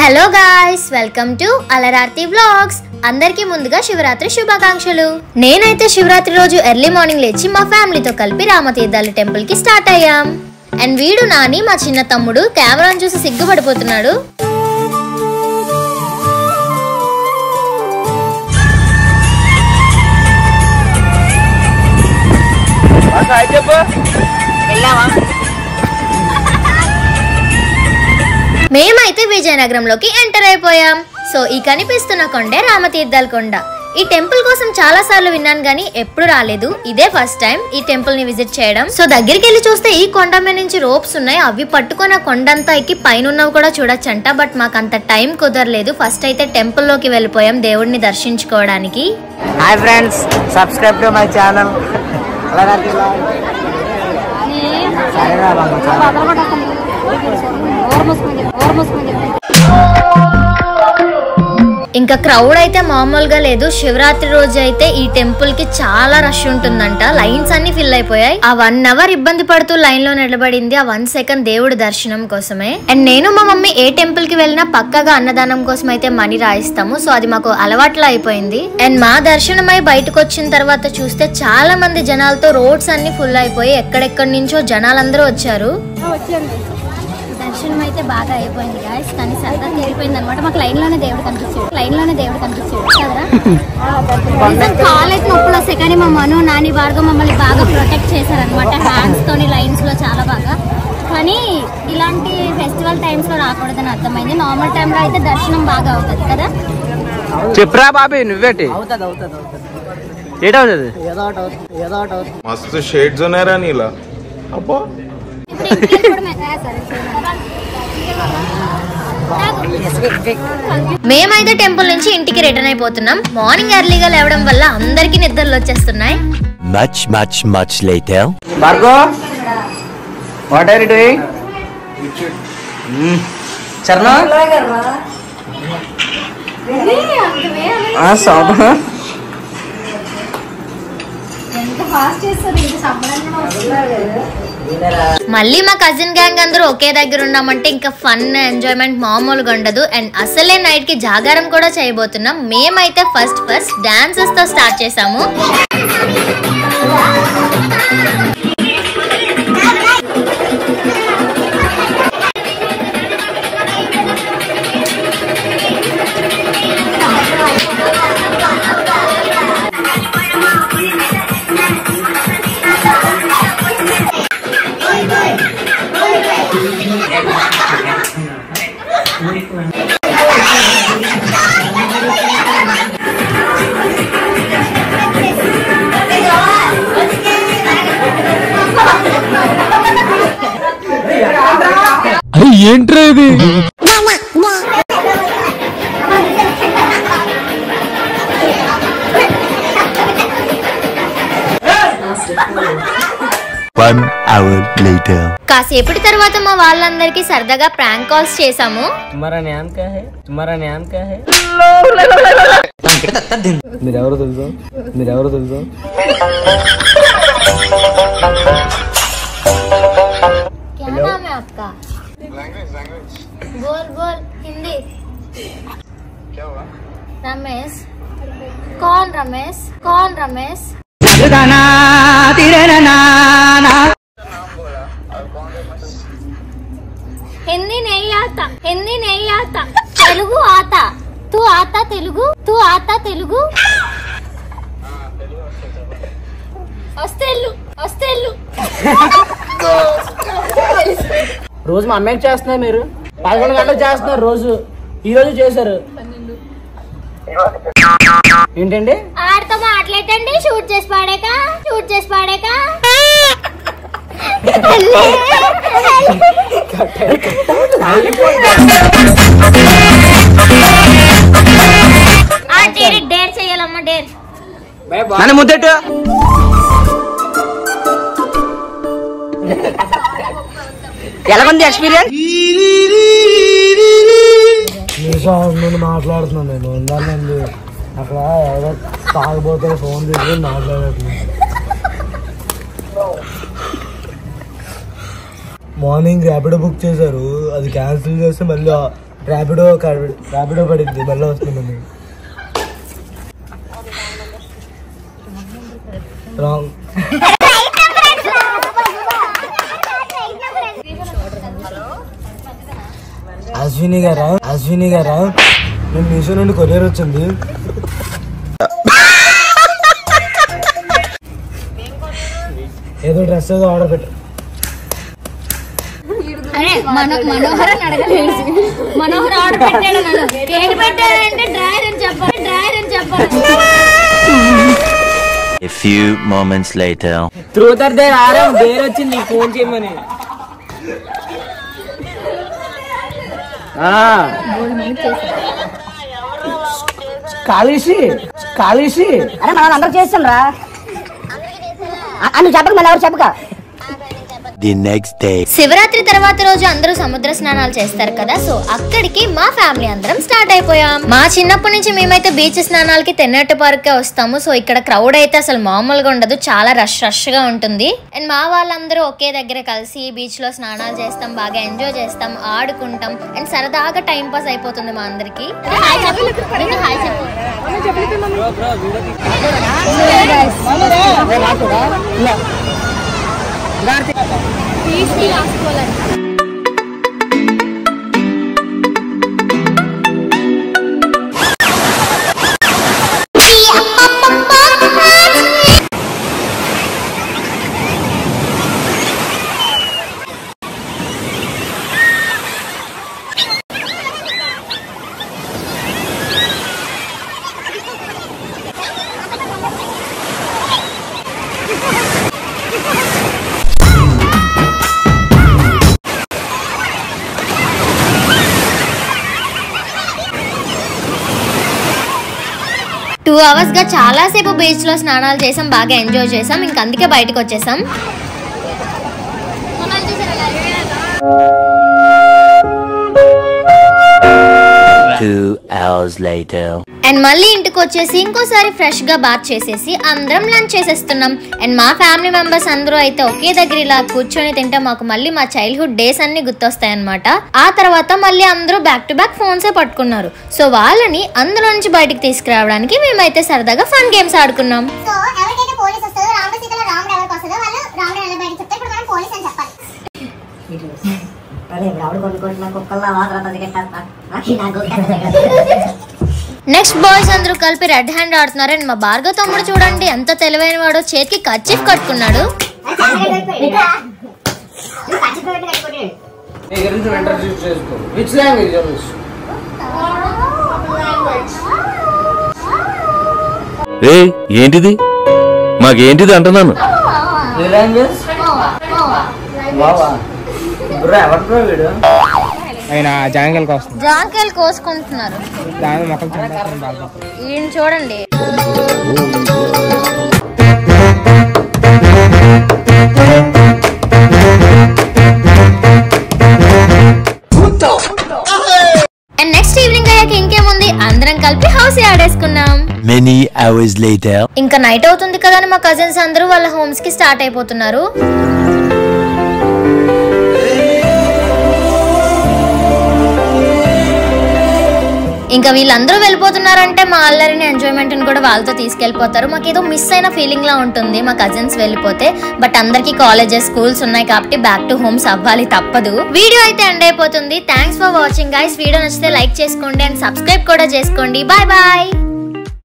Hello guys, welcome to Alararthi vlogs. అందరికీ ముందుగా శివరాత్రి శుభాకాంక్షలు. నేనైతే శివరాత్రి రోజు ఎర్లీ మార్నింగ్ లేచి మా ఫ్యామిలీతో కలిపి రామతీర్థాల టెంపుల్ కి స్టార్ట్ అయ్యాం. అండ్ వీడు నాని, మా చిన్న తమ్ముడు, కెమెరాను చూసి సిగ్గుపడిపోతున్నాడు. మేమైతే విజయనగరంలోకి ఎంటర్ అయిపోయాం. సో ఈ కనిపిస్తున్న కొండే రామతీర్థాల కొండ. ఈ టెంపుల్ కోసం చాలా సార్లు విన్నాను గానీ ఎప్పుడు రాలేదు. ఇదే ఫస్ట్ టైం ఈ టెంపుల్ ని విజిట్ చేయడం. సో దగ్గరికి వెళ్ళి చూస్తే ఈ కొండ మీద నుంచి రోప్స్ ఉన్నాయి. అవి పట్టుకొని ఆ కొండంతా ఎక్కి పైన ఉన్నవి కూడా చూడొచ్చంట. బట్ మాకు అంత టైం కుదరలేదు. ఫస్ట్ అయితే టెంపుల్ లోకి వెళ్ళిపోయాం దేవుడిని దర్శించుకోవడానికి. Hi friends, subscribe to my channel. ఇంకా క్రౌడ్ అయితే మామూలుగా లేదు. శివరాత్రి రోజు అయితే ఈ టెంపుల్ కి చాలా రష్ ఉంటుందంట. లైన్స్ అన్ని ఫిల్ అయిపోయాయి. ఆ 1 అవర్ ఇబ్బంది పడుతూ లైన్ లో నిలబడింది ఆ 1 సెకండ్ దేవుడి దర్శనం కోసమే. అండ్ నేను మా మమ్మీ ఏ టెంపుల్ కి వెళ్ళినా పక్కగా అన్నదానం కోసం అయితే మనీ రాయిస్తాము. సో అది మాకు అలవాట్లా అయిపోయింది. అండ్ మా దర్శనమై బయటకు వచ్చిన తర్వాత చూస్తే చాలా మంది జనాలతో రోడ్స్ అన్ని ఫుల్ అయిపోయి ఎక్కడెక్కడి నుంచో జనాలందరూ వచ్చారు. దర్శనం అయితే బాగా అయిపోయింది గాయ్స్, కానీ సరదా తీరిపోయింది అనమాట. మాకు లైన్ లోనే దేవుడు కనిపించాడు కదరా. కాలేజ్ నొప్పులు వస్తాయి కానీ మా మను, నాని, భార్గవ్ మమ్మల్ని బాగా ప్రొటెక్ట్ చేశారనమాట. హ్యాండ్స్ తోని లైన్స్ లో చాలా బాగా. కానీ ఇలాంటి ఫెస్టివల్ టైమ్స్ లో రాకూడదని అర్థమైంది. నార్మల్ టైమ్ లో అయితే దర్శనం బాగా అవుతుంది కదా. చెప్పరా బాబీ, నువ్వేటి मस्त शेड्स ఉన్నాయి రా నీలా. అబ్బా మేమైతే టెంపుల్ నుంచి ఇంటికి రిటర్న్ అయిపోతున్నాం. మార్నింగ్ ఎర్లీగా లేవడం వల్ల అందరికి నిద్రలు వచ్చేస్తున్నాయి. much later. Bhargav, what are you doing? చర్నా మళ్ళీ మా కజిన్ గ్యాంగ్ అందరూ ఒకే దగ్గర ఉన్నామంటే ఇంకా ఫన్ ఎంజాయ్మెంట్ మామూలుగా ఉండదు. అండ్ అసలే నైట్ కి జాగారం కూడా చేయబోతున్నాం. మేమైతే ఫస్ట్ డాన్సెస్ తో స్టార్ట్ చేసాము. ఏంట్రా ఇది? కాసేపటి తర్వాత మా వాళ్ళందరికీ సరదాగా ప్రాంక్ కాల్స్ చేసాము. మీరెవరో తెలుసు क्या नाम है आपका? बोल हिंदी. क्या हुआ? रमेश. कौन रमेश? हिंदी नहीं आता, तेलुगु आता. तू आता तेलुगु? వస్తేళ్ళు రోజు మా అమ్మాయికి చేస్తున్నారు. మీరు 11 గంటలకు చేస్తున్నారు రోజు. ఈ రోజు చేశారు ఏంటండి? ఆడితో మాట్లాడండి. షూట్ చేసి పాడాక డేర్ చేయాలమ్మా. డేర్ నన్ను ముద్దెట్టు. ఎలాగుంది ఎక్స్పీరియన్స్? మాట్లాడుతున్నాను నేను. ఉండాలండి అక్కడ ఎవరో తాగిపోతే ఫోన్ తీసుకుని మాట్లాడట్లేదు. మార్నింగ్ ర్యాపిడో బుక్ చేశారు, అది క్యాన్సిల్ చేస్తే మళ్ళీ ర్యాపిడో పడింది మళ్ళీ వస్తుంది రాంగ్. అశ్విని గారా నేను మీషో నుండి కొరియర్ వచ్చింది. ఏదో డ్రెస్ ఏదో ఆర్డర్ పెట్టు. మనోహర్ ఆర్డర్ పెట్టాడు. ఏంటి పెట్టాడంటే డ్రైయర్ అని చెప్పాలి. A few moments later. త్రూతర్ దే ఆరం దేర్ వచ్చింది ఫోన్ చేయమని. కాళేసి అరే మనం అందరూ చేస్తాం రా. నువ్వు చెప్పక మళ్ళీ ఎవరు చెప్పక. The next day. శివరాత్రి తర్వాత రోజు అందరూ సముద్ర స్నానాలు చేస్తారు కదా, సో అక్కడికి మా ఫ్యామిలీ అందరం స్టార్ట్ అయిపోయాం. మా చిన్నప్పటి నుంచి మేమైతే బీచ్ స్నానాలకి తెన్నట్టు పార్క్ వస్తాము. సో ఇక్కడ క్రౌడ్ అయితే అసలు మామూలుగా ఉండదు, చాలా రష్ గా ఉంటుంది. అండ్ మా వాళ్ళందరూ ఒకే దగ్గర కలిసి బీచ్ లో స్నానాలు చేస్తాం, బాగా ఎంజాయ్ చేస్తాం, ఆడుకుంటాం అండ్ సరదాగా టైం పాస్ అయిపోతుంది మా అందరికి. టూ అవర్స్ గా చాలా సేపు బీచ్ లో స్నానాలు చేసాం, బాగా ఎంజాయ్ చేసాం. ఇంక అందుకే బయటకు వచ్చేసాం. 2 hours later. అండ్ మళ్ళీ ఇంటికి వచ్చేసి ఇంకోసారి ఫ్రెష్ గా బాత్ చేసేసి అందరం లంచ్ చేసేస్తున్నాం. అండ్ మా ఫ్యామిలీ మెంబర్స్ అందరూ అయితే ఒకే దగ్గర ఇలా కూర్చొని తింటే మాకు మళ్ళీ మా చైల్డ్హుడ్ డేస్ అన్ని గుర్తొస్తాయి అనమాట. ఆ తర్వాత మళ్ళీ అందరూ బ్యాక్ టు బ్యాక్ ఫోన్సే పట్టుకున్నారు. సో వాళ్ళని అందులో నుంచి బయటికి తీసుకురావడానికి మేమైతే సరదాగా ఫన్ గేమ్స్ ఆడుకున్నాం. నెక్స్ట్ బాయ్స్ అందరూ కలిపి రెడ్ హ్యాండ్ ఆడుతున్నారు. అండ్ మా భార్గవ తమ్ముడు చూడండి ఎంత తెలివైన వాడో, చేతికి కర్చీఫ్ కట్టుకున్నాడు. ఏంటిది మాకేంటిది అంటున్నాను. ఆయన జాంకాయలకు వస్తుంది, జాంకాయలు కోసుకుంటున్నారు. దాని మొక్కలు ఈయన చూడండి. అండ్ నెక్స్ట్ ఈవినింగ్ అయ్యాక ఇంకేముంది, అందరం కలిపి హౌస్ ఆడేసుకున్నాం. Many hours later. ఇంకా నైట్ అవుతుంది కదా అని మా కజిన్స్ అందరూ వాళ్ళ హోమ్స్ కి స్టార్ట్ అయిపోతున్నారు. ఇంకా వీళ్ళందరూ వెళ్ళిపోతున్నారంటే మా అల్లరిని ఎంజాయ్మెంట్ ని కూడా వాళ్ళతో తీసుకెళ్లిపోతారు. మాకు ఏదో మిస్ అయిన ఫీలింగ్ లా ఉంటుంది మా కజిన్స్ వెళ్ళిపోతే. బట్ అందరికి కాలేజెస్, స్కూల్స్ ఉన్నాయి కాబట్టి బ్యాక్ టు హోమ్స్ అవ్వాలి, తప్పదు. వీడియో అయితే ఎండ్ అయిపోతుంది. Thanks for watching guys. Video నచ్చితే లైక్ చేసుకోండి అండ్ సబ్స్క్రైబ్ కూడా చేసుకోండి. Bye bye.